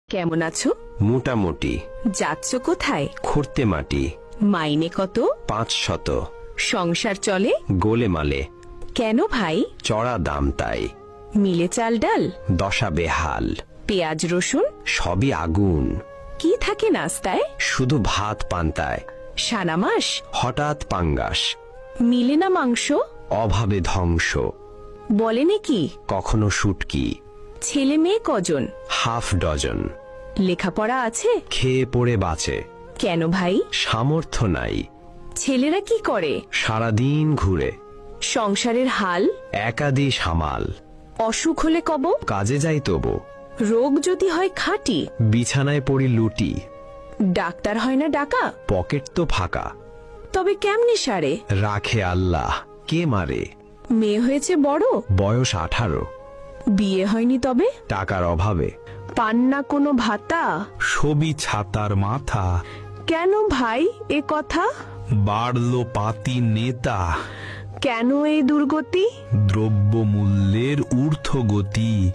কেমন আছো? মোটামুটি। যাচ্ছ কোথায়? খুঁড়তে মাটি। মাইনে কত? 500। সংসার চলে? গোলেমালে। কেন ভাই? চড়া দাম তাই। মিলে চাল ডাল? দশা বেহাল। পেঁয়াজ রসুন? সবই আগুন। কি থাকে নাস্তায়? শুধু ভাত পান্তায়। সারা মাস? হঠাৎ পাঙ্গাস। মিলে না মাংস? অভাবে ধ্বংস। বলে নাকি? কখনো শুটকি। ছেলে মেয়ে কজন? Half dozen. লেখাপড়া আছে? খেয়ে পড়ে বাঁচে। কেন ভাই? সামর্থ্য নাই। ছেলেরা কি করে? সারাদিন ঘুরে। সংসারের হাল? একাদি সামাল। অসুখ হলে কব? কাজে যাই তবু। রোগ যদি হয় খাঁটি? বিছানায় পড়ি লুটি। ডাক্তার হয় না ডাকা? পকেট তো ফাঁকা। তবে কেমনে সারে? রাখে আল্লাহ, কে মারে? মেয়ে হয়েছে বড়? বয়স 18। বিয়ে হয়নি তবে? টাকার অভাবে। পান না কোনো ভাতা? ছবি ছাতার মাথা। কেন ভাই এ কথা? বাড়লো পাতি নেতা। কেন এই দুর্গতি? দ্রব্যমূল্যের ঊর্ধ্বগতি।